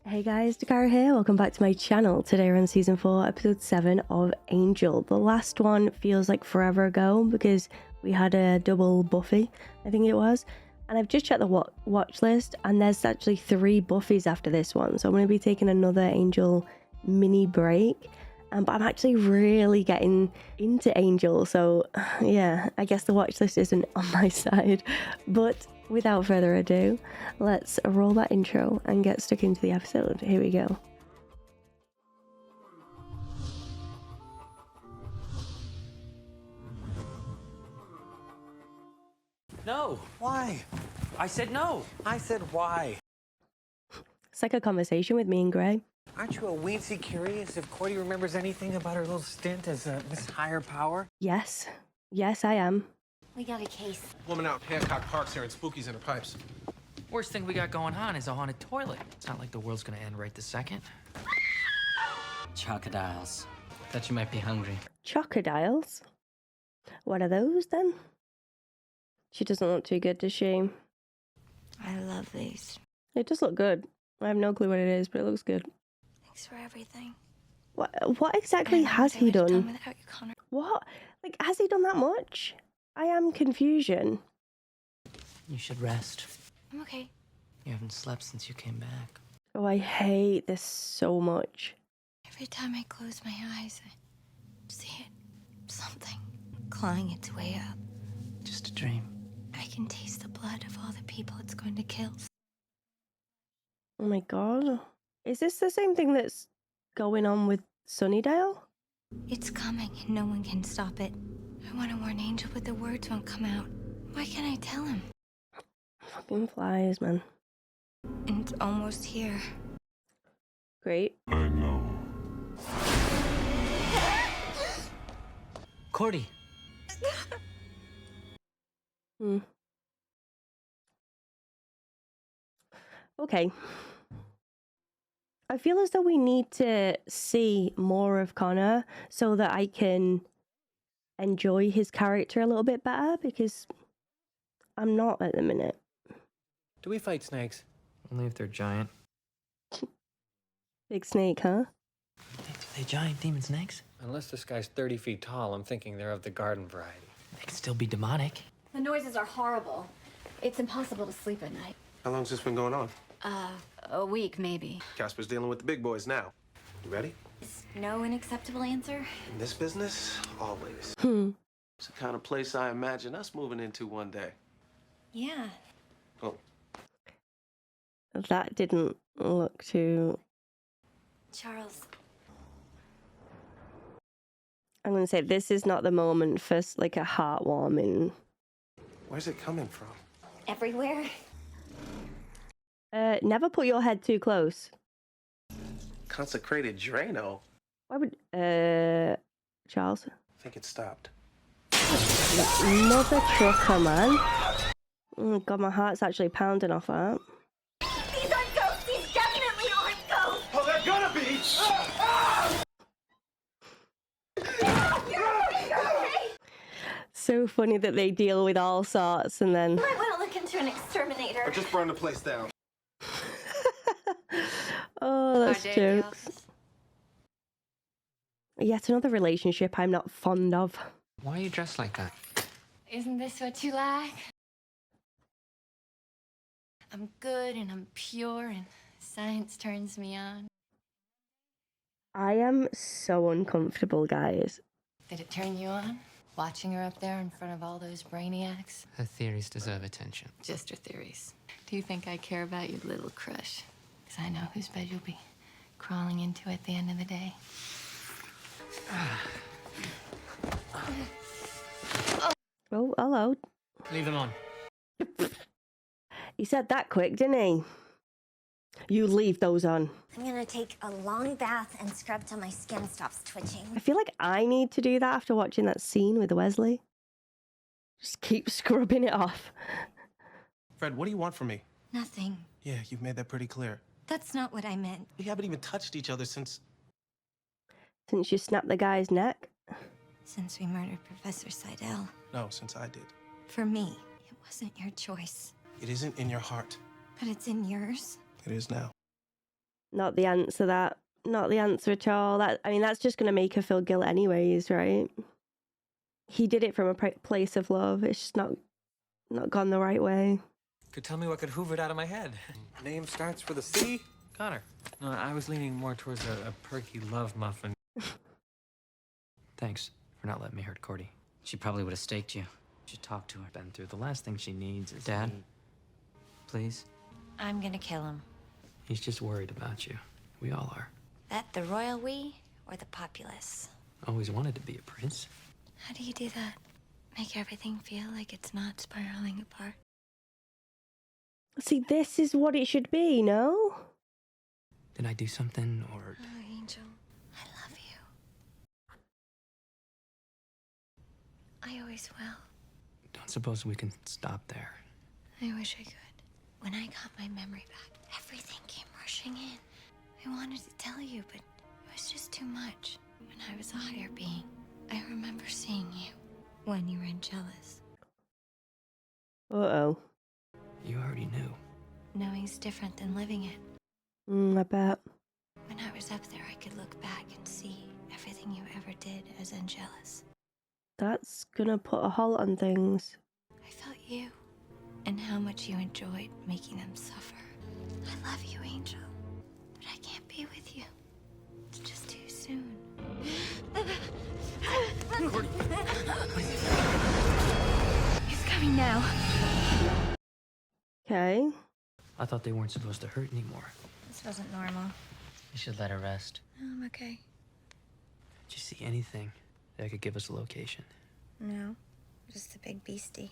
Hey guys, Dakara here, welcome back to my channel. Today we're on season 4, episode 7 of Angel. The last one feels like forever ago because we had a double Buffy, I think it was. And I've just checked the watch list and there's actually 3 Buffys after this one. So I'm going to be taking another Angel mini break. But I'm actually really getting into Angel. So yeah, I guess the watch list isn't on my side. But without further ado, let's roll that intro and get stuck into the episode. Here we go. No. Why? I said no. I said why? It's like a conversation with me and Gray. Aren't you a weensy curious if Cordy remembers anything about her little stint as a Miss Higher Power? Yes. Yes, I am. We got a case. Woman out in Hancock Park's hearing spookies in her pipes. Worst thing we got going on is a haunted toilet. It's not like the world's gonna end right this second. Crocodiles. Thought you might be hungry. Crocodiles? What are those then? She doesn't look too good, does she? I love these. It does look good. I have no clue what it is, but it looks good. Thanks for everything. What exactly has he done? Without you, Connor. What? Like, has he done that much? I am confusion. You should rest. I'm okay. You haven't slept since you came back. Oh, I hate this so much. Every time I close my eyes, I see it. Something clawing its way up. Just a dream. I can taste the blood of all the people it's going to kill. Oh my god. Is this the same thing that's going on with Sunnydale? It's coming and no one can stop it. I want to warn Angel, but the words won't come out. Why can't I tell him? Fucking flies, man. And it's almost here. Great. I know. Cordy! Okay. I feel as though we need to see more of Connor so that I can enjoy his character a little bit better, because I'm not at the minute. Do we fight snakes? Only if they're giant. Big snake, huh? Are they giant demon snakes? Unless this guy's 30 feet tall, I'm thinking they're of the garden variety. They can still be demonic. The noises are horrible. It's impossible to sleep at night. How long's this been going on? A week, maybe. Casper's dealing with the big boys now. You ready? Is no an acceptable answer? In this business, always. It's the kind of place I imagine us moving into one day. Yeah. Oh, That didn't look too... Charles, I'm going to say this is not the moment for like a heartwarming... where's it coming from? everywhere? Never put your head too close. Consecrated Drano. Why would... Charles? I think it stopped. Mother trucker, man. Oh god, my heart's actually pounding off that. These aren't ghosts! These definitely aren't ghosts! Oh, they're gonna be! You're okay! So funny that they deal with all sorts and then... You might want to look into an exterminator. Or just burn the place down. Oh, that's Our day at the jokes. office. Yet another relationship I'm not fond of. Why are you dressed like that? Isn't this what you like? I'm good and I'm pure and science turns me on. I am so uncomfortable, guys. Did it turn you on? Watching her up there in front of all those brainiacs? Her theories deserve attention. Just her theories. Do you think I care about your little crush? Because I know whose bed you'll be crawling into at the end of the day. Oh, hello. Leave them on. He said that quick, didn't he? You leave those on. I'm gonna take a long bath and scrub till my skin stops twitching. I feel like I need to do that after watching that scene with Wesley. Just keep scrubbing it off. Fred, what do you want from me? Nothing. Yeah, you've made that pretty clear. That's not what I meant. We haven't even touched each other since... Since you snapped the guy's neck. Since we murdered Professor Seidel. No, since I did. For me, it wasn't your choice. It isn't in your heart. But it's in yours. It is now. Not the answer, that. Not the answer at all. I mean, that's just going to make her feel guilt anyways, right? He did it from a place of love. It's just not gone the right way. Could tell me what could hoover it out of my head. Name starts with a C. Connor. No, I was leaning more towards a perky love muffin. Thanks for not letting me hurt Cordy. She probably would have staked you. You should talk to her. Been through. The last thing she needs is Dad? me. Please? I'm gonna kill him. He's just worried about you. We all are. That the royal we or the populace? Always wanted to be a prince. How do you do that? Make everything feel like it's not spiraling apart? See, this is what it should be, no? Did I do something, or... Oh, Angel, I love you. I always will. Don't suppose we can stop there. I wish I could. When I got my memory back, everything came rushing in. I wanted to tell you, but it was just too much. When I was a higher being, I remember seeing you when you were Angelus. Uh-oh. You already knew. Knowing's different than living it. I bet. When I was up there, I could look back and see everything you ever did as Angelus. That's gonna put a halt on things. I felt you, and how much you enjoyed making them suffer. I love you, Angel, but I can't be with you. It's just too soon. Cordy! He's coming now. Okay. I thought they weren't supposed to hurt anymore. This wasn't normal. You should let her rest. I'm okay. Did you see anything that could give us a location? No, just a big beastie.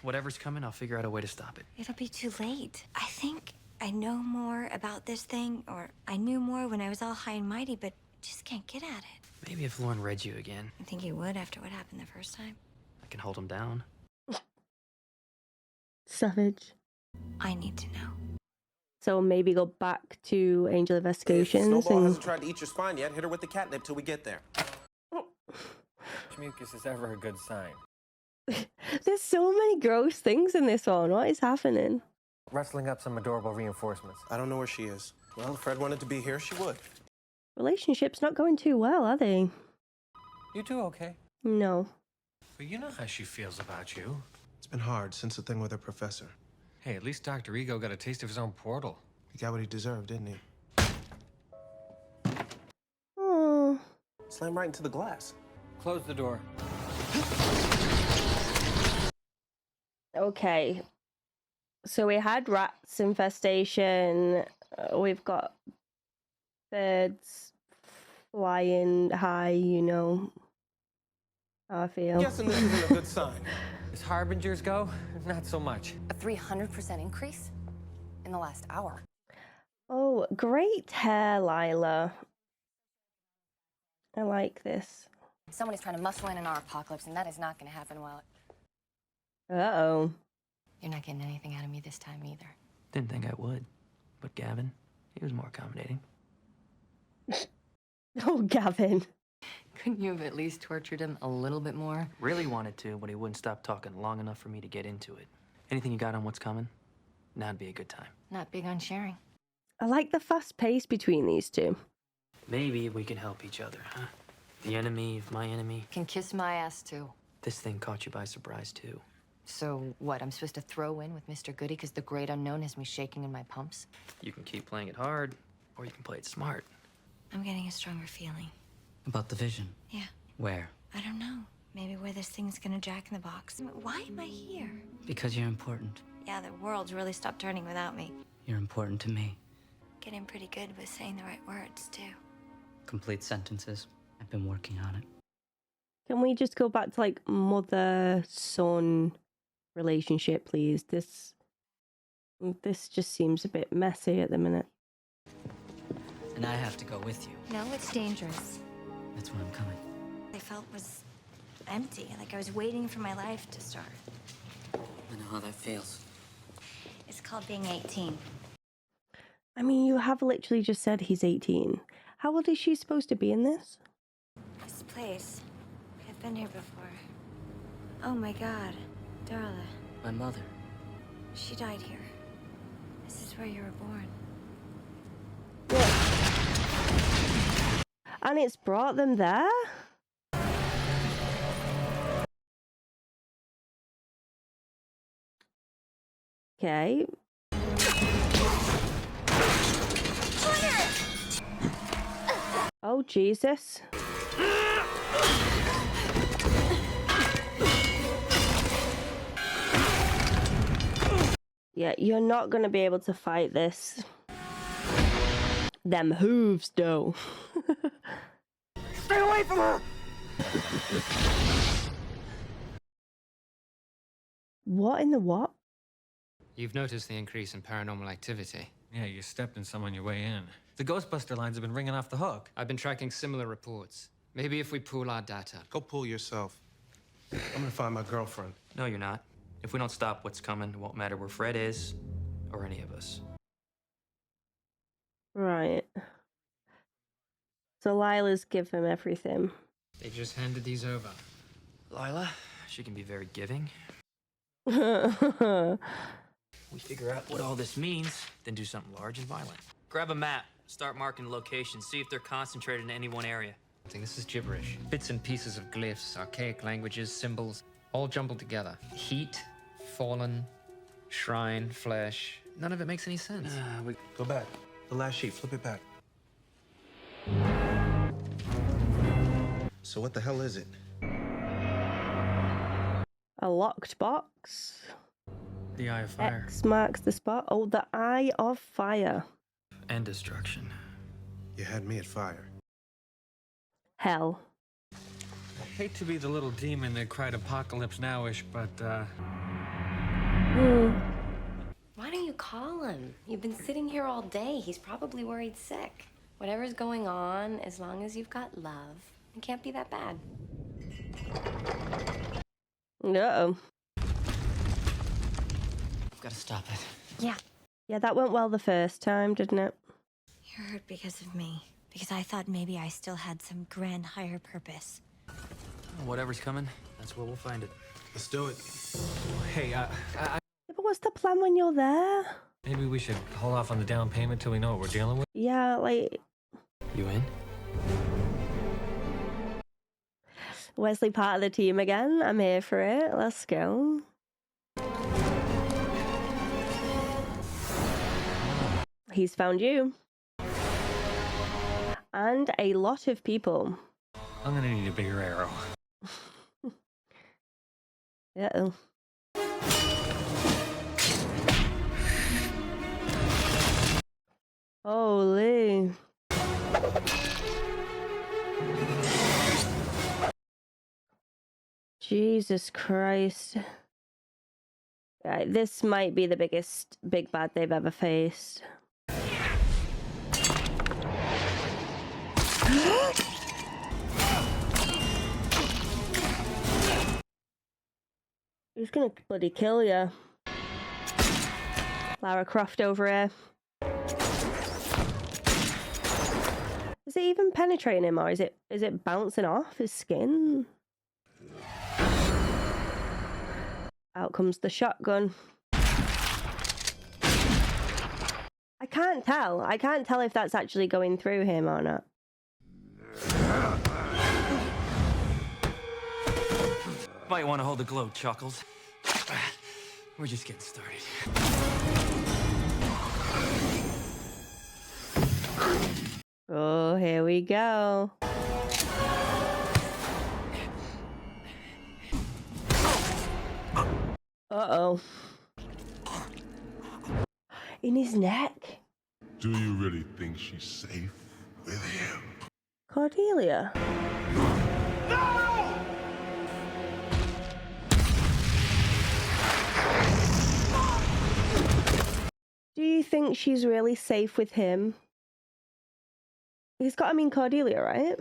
Whatever's coming, I'll figure out a way to stop it. It'll be too late. I think I know more about this thing, or I knew more when I was all high and mighty, but just can't get at it. Maybe if Lauren read you again, I think you would after what happened the first time. I can hold him down. Savage. I need to know. So maybe go back to Angel Investigations Snowball and... hasn't tried to eat your spine yet. Hit her with the catnip till we get there. Mucus is ever a good sign. There's so many gross things in this one. What is happening? Wrestling up some adorable reinforcements. I don't know where she is. Well, if Fred wanted to be here, she would. Relationship's not going too well, are they? You two okay? No. Well, you know how she feels about you. It's been hard since the thing with her professor. Hey, at least Dr. Ego got a taste of his own portal. He got what he deserved, didn't he? Oh. Slam right into the glass. Close the door. Okay. So we had rats infestation. We've got birds flying high, you know how I feel. Guessing this isn't a good sign. As harbingers go, not so much. A 300% increase in the last hour. Oh, great hair, Lila. I like this. Someone is trying to muscle in our apocalypse, and that is not going to happen well. Uh-oh. You're not getting anything out of me this time either. Didn't think I would. But Gavin, he was more accommodating. Oh, Gavin. Couldn't you have at least tortured him a little bit more? Really wanted to, but he wouldn't stop talking long enough for me to get into it. Anything you got on what's coming? Now'd be a good time. Not big on sharing. I like the fast pace between these two. Maybe we can help each other, huh? The enemy of my enemy. Can kiss my ass too. This thing caught you by surprise, too. So what, I'm supposed to throw in with Mr. Goody because the great unknown has me shaking in my pumps? You can keep playing it hard, or you can play it smart. I'm getting a stronger feeling. About the vision? Yeah. Where? I don't know. Maybe where this thing's gonna jack in the box. Why am I here? Because you're important. Yeah, the world's really stopped turning without me. You're important to me. Getting pretty good with saying the right words, too. Complete sentences. I've been working on it. Can we just go back to, like, mother-son relationship, please? This just seems a bit messy at the minute. And I have to go with you. No, it's dangerous. That's why I'm coming. I felt was empty, like I was waiting for my life to start. I know how that feels. It's called being 18. I mean, you have literally just said he's 18. How old is she supposed to be in this? This place. I've been here before. Oh my god. Darla. My mother. She died here. This is where you were born. What? And it's brought them there? Okay. Oh, Jesus. Yeah, you're not going to be able to fight this. Them hooves, though. Stay away from her! What in the what? You've noticed the increase in paranormal activity. Yeah, you stepped in some on your way in. The Ghostbuster lines have been ringing off the hook. I've been tracking similar reports. Maybe if we pool our data. Go pull yourself. I'm gonna find my girlfriend. No, you're not. If we don't stop what's coming, it won't matter where Fred is or any of us. Right. So Lila's give him everything. They just handed these over. Lila, she can be very giving. We figure out what all this means, then do something large and violent. Grab a map, start marking locations, see if they're concentrated in any one area. I think this is gibberish. Bits and pieces of glyphs, archaic languages, symbols, all jumbled together. Heat, fallen, shrine, flesh. None of it makes any sense. Go back. The last sheet, flip it back. So what the hell is it? A locked box. The Eye of Fire. X marks the spot. Oh, the Eye of Fire. And destruction. You had me at fire. Hell. I hate to be the little demon that cried apocalypse nowish, but, Why don't you call him? You've been sitting here all day. He's probably worried sick. Whatever's going on, as long as you've got love, it can't be that bad. Uh-oh. I've got to stop it. Yeah. Yeah, that went well the first time, didn't it? You're hurt because of me. Because I thought maybe I still had some grand higher purpose. Whatever's coming, that's where we'll find it. Let's do it. hey, Yeah, but what's the plan when you're there? maybe we should hold off on the down payment till we know what we're dealing with. Yeah, like... You in? Wesley part of the team again. I'm here for it. Let's go. He's found you. And a lot of people. I'm gonna need a bigger arrow. Uh-oh. Holy. Jesus Christ. Right, this might be the biggest big bad they've ever faced. He's gonna bloody kill you. Lara Croft over here. Is it even penetrating him, or is it bouncing off his skin? Out comes the shotgun. I can't tell. I can't tell if that's actually going through him or not. Might want to hold the glow, Chuckles. We're just getting started. Oh, here we go. Uh-oh. In his neck. Do you really think she's safe with him? Cordelia. No! Do you think she's really safe with him? He's got, I mean, Cordelia, right?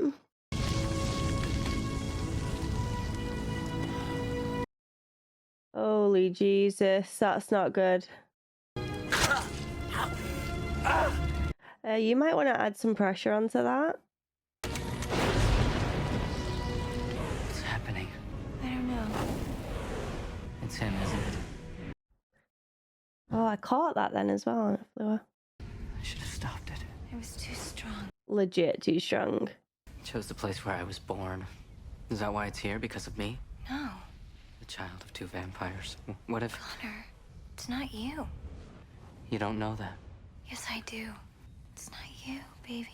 Holy Jesus, that's not good. You might want to add some pressure onto that. What's happening? I don't know. It's him, isn't it? Oh, I caught that then as well. I should have stopped it. It was too strong. Legit too strong. Chose the place where I was born. Is that why it's here? Because of me? No, The child of 2 vampires. What if... Connor, it's not you. You don't know that? Yes, I do. It's not you, baby.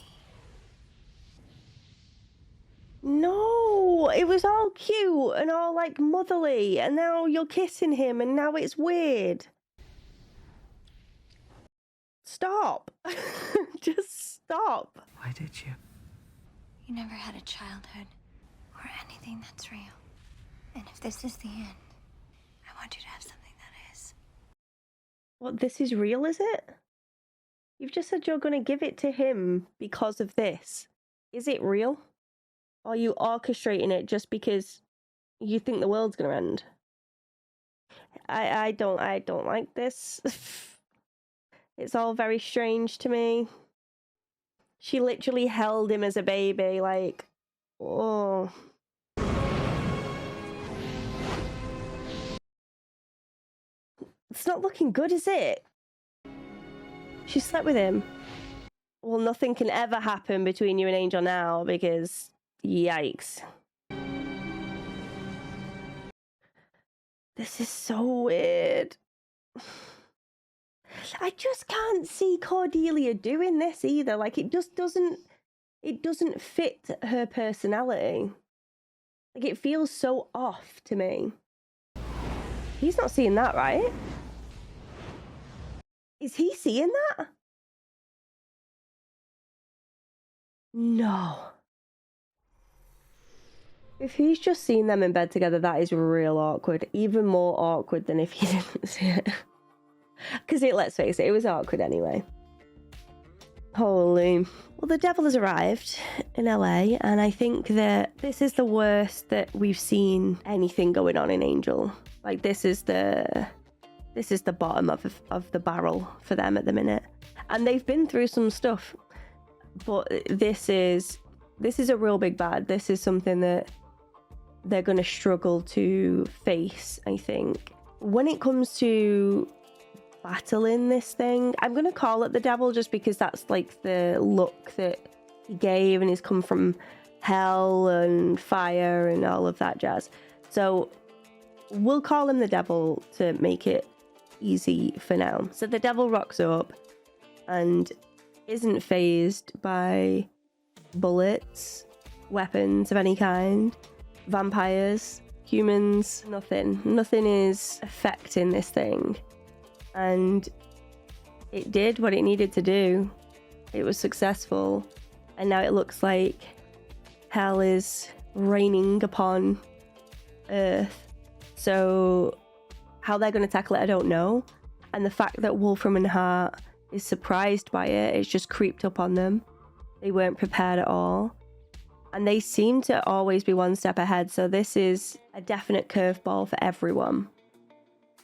No, it was all cute and all like motherly, and now you're kissing him, and now it's weird. Stop. Just stop. Why did you? You never had a childhood or anything that's real. And if this is the end, I want you to have something that is. What, this is real, is it? You've just said you're going to give it to him because of this. Is it real? Or are you orchestrating it just because you think the world's going to end? I don't like this. It's all very strange to me. She literally held him as a baby, like, oh. It's not looking good, is it? She slept with him. Well, nothing can ever happen between you and Angel now because, yikes. This is so weird. I just can't see Cordelia doing this either. Like, it just doesn't fit her personality. Like, it feels so off to me. He's not seeing that, right? Is he seeing that? No. If he's just seen them in bed together, that is real awkward. Even more awkward than if he didn't see it. Because let's face it, it was awkward anyway. Holy. Well, the devil has arrived in LA, and I think that this is the worst that we've seen anything going on in Angel. Like, this is the bottom of the barrel for them at the minute. And they've been through some stuff, but this is a real big bad. This is something that they're going to struggle to face, I think. When it comes to battling this thing, I'm going to call it the devil just because that's like the look that he gave, and he's come from hell and fire and all of that jazz. So we'll call him the devil to make it easy for now. So the devil rocks up and isn't fazed by bullets, weapons of any kind, vampires, humans, nothing. Nothing is affecting this thing. And it did what it needed to do. It was successful. And now it looks like hell is raining upon Earth. So how they're going to tackle it, I don't know. And the fact that Wolfram and Hart is surprised by it, it's just creeped up on them. They weren't prepared at all. And they seem to always be one step ahead. So this is a definite curveball for everyone,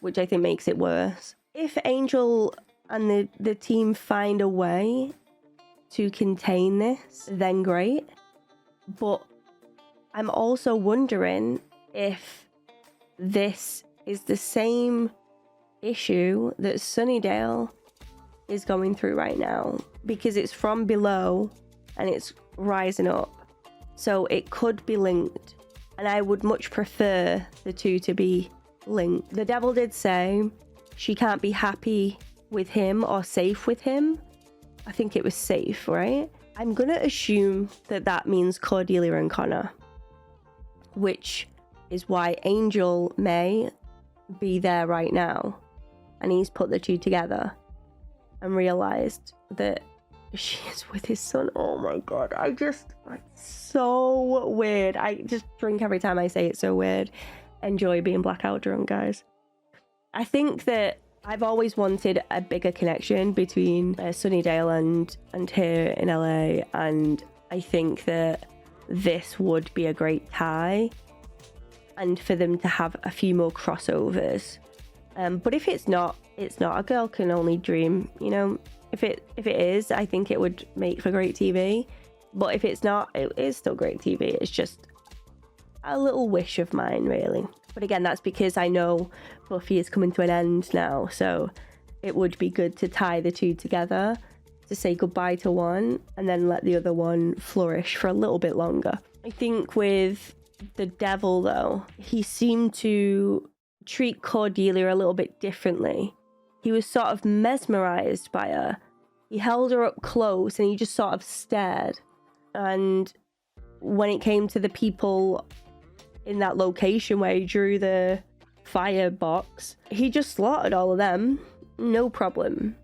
which I think makes it worse. If Angel and the team find a way to contain this, then great. But I'm also wondering if this is the same issue that Sunnydale is going through right now, because it's from below and it's rising up. So it could be linked. And I would much prefer the two to be linked. The devil did say she can't be happy with him or safe with him. I think it was safe, right? I'm going to assume that that means Cordelia and Connor, which is why Angel may be there right now. And he's put the two together and realized that she is with his son. Oh my God. It's so weird. I just drink every time I say it's so weird. Enjoy being blackout drunk, guys. I think that I've always wanted a bigger connection between Sunnydale and here in LA, and I think that this would be a great tie, and for them to have a few more crossovers. But if it's not, it's not. A girl can only dream, you know. If it is, I think it would make for great TV. But if it's not, it is still great TV. It's just a little wish of mine, really. But again, that's because I know Buffy is coming to an end now, so it would be good to tie the two together to say goodbye to one and then let the other one flourish for a little bit longer. I think with the devil, though, he seemed to treat Cordelia a little bit differently. He was sort of mesmerized by her. He held her up close and he just sort of stared. And when it came to the people in that location where he drew the firebox, he just slaughtered all of them, no problem.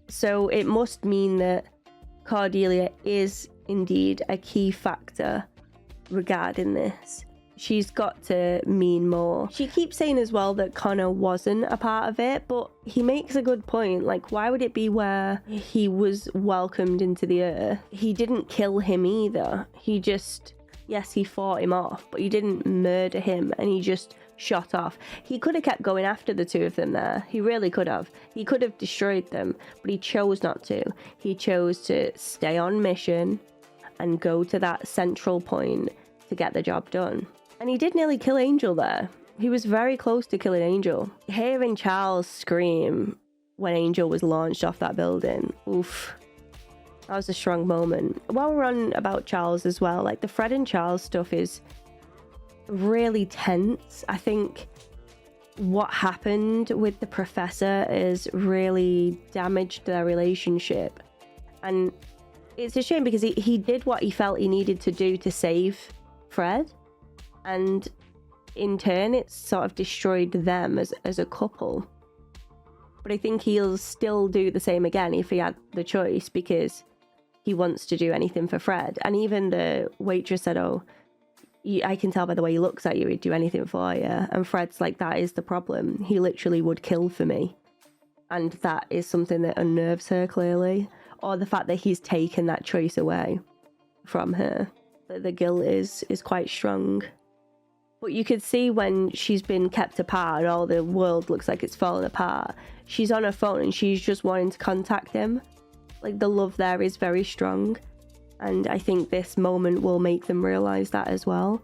So it must mean that Cordelia is indeed a key factor regarding this. She's got to mean more. She keeps saying as well that Connor wasn't a part of it, but he makes a good point. Like, why would it be where he was welcomed into the earth? He didn't kill him either. He just, yes, he fought him off, but he didn't murder him, and he just shot off. He could have kept going after the two of them there. He really could have. He could have destroyed them, but he chose not to. He chose to stay on mission and go to that central point to get the job done. And he did nearly kill Angel there. He was very close to killing Angel. Hearing Charles scream when Angel was launched off that building, oof, that was a strong moment. While we're on about Charles as well, like the Fred and Charles stuff is really tense. I think what happened with the professor has really damaged their relationship. And it's a shame because he did what he felt he needed to do to save Fred. And in turn, it's sort of destroyed them as a couple. But I think he'll still do the same again if he had the choice, because he wants to do anything for Fred. And even the waitress said, oh, I can tell by the way he looks at you, he'd do anything for you. And Fred's like, that is the problem. He literally would kill for me. And that is something that unnerves her, clearly. Or the fact that he's taken that choice away from her. The guilt is quite strong. But you could see when she's been kept apart and all the world looks like it's falling apart, she's on her phone and she's just wanting to contact him. Like, the love there is very strong. And I think this moment will make them realise that as well.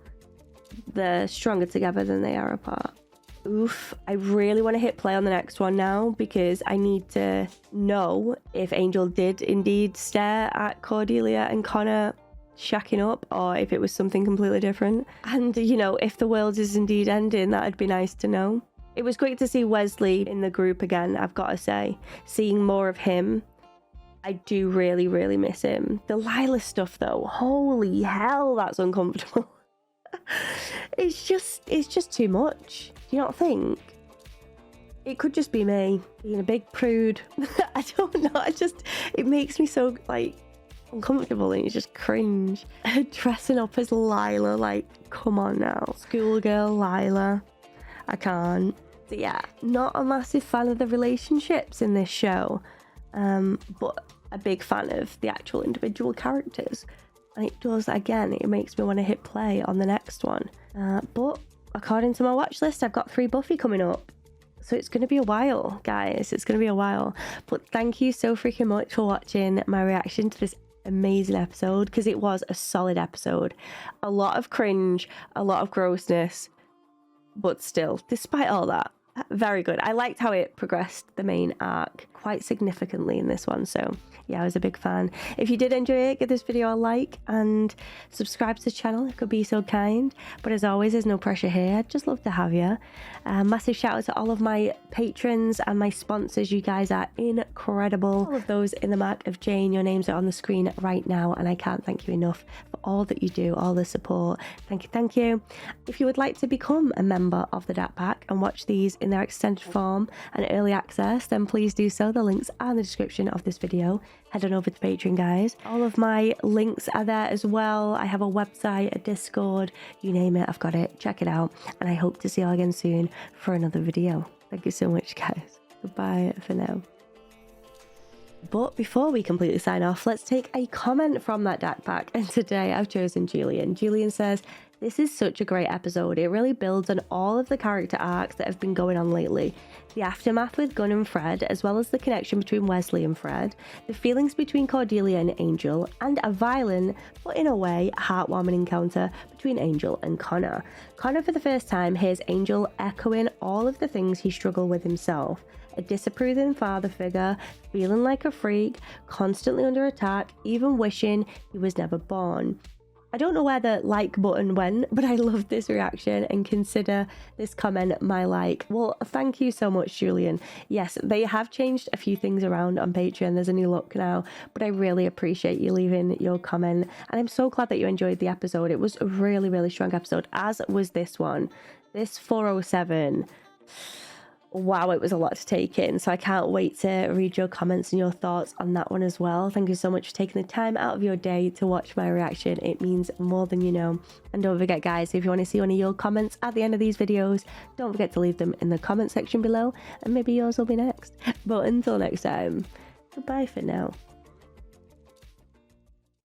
They're stronger together than they are apart. Oof, I really want to hit play on the next one now, because I need to know if Angel did indeed stare at Cordelia and Connor shacking up, or if it was something completely different. And, you know, if the world is indeed ending, that'd be nice to know. It was great to see Wesley in the group again, I've got to say. Seeing more of him, I do really, really miss him. The Lila stuff, though, holy hell, that's uncomfortable. It's just too much. Do you not think? It could just be me being a big prude. I don't know. It makes me so, like, uncomfortable, and you just cringe. Dressing up as Lila, like, come on now. Schoolgirl Lila. I can't. So yeah, not a massive fan of the relationships in this show, but a big fan of the actual individual characters. And it does, again, it makes me want to hit play on the next one. But according to my watch list, I've got 3 Buffy coming up. So it's going to be a while, guys. It's going to be a while. But thank you so freaking much for watching my reaction to this amazing episode, because it was a solid episode. A lot of cringe, a lot of grossness, but still, despite all that, very good. I liked how it progressed the main arc quite significantly in this one, so yeah, I was a big fan. If you did enjoy it, give this video a like and subscribe to the channel if you could be so kind. But as always, there's no pressure here. I'd just love to have you. Massive shout out to all of my patrons and my sponsors. You guys are incredible. All of those in the mark of Jane, your names are on the screen right now, and I can't thank you enough for all that you do, all the support. Thank you, thank you. If you would like to become a member of the Dat Pack and watch these in their extended form and early access, then please do so. The links are in the description of this video. Head on over to Patreon, guys. All of my links are there as well. I have a website, a Discord, you name it, I've got it. Check it out, and I hope to see you all again soon for another video. Thank you so much, guys. Goodbye for now. But before we completely sign off, let's take a comment from that Dat Pack. And today I've chosen Julian. Julian says, "This is such a great episode. It really builds on all of the character arcs that have been going on lately. The aftermath with Gunn and Fred, as well as the connection between Wesley and Fred, the feelings between Cordelia and Angel, and a violent, but in a way, heartwarming encounter between Angel and Connor. Connor, for the first time, hears Angel echoing all of the things he struggled with himself. a disapproving father figure, feeling like a freak, constantly under attack, even wishing he was never born. I don't know where the like button went, but I love this reaction and consider this comment my like. Well, thank you so much, Julian. Yes, they have changed a few things around on Patreon. There's a new look now, but I really appreciate you leaving your comment. And I'm so glad that you enjoyed the episode. It was a really, really strong episode, as was this one. This 407. Wow, it was a lot to take in, so I can't wait to read your comments and your thoughts on that one as well. Thank you so much for taking the time out of your day to watch my reaction. It means more than you know. And don't forget, guys, if you want to see one of your comments at the end of these videos, don't forget to leave them in the comment section below, and maybe yours will be next. But until next time, goodbye for now.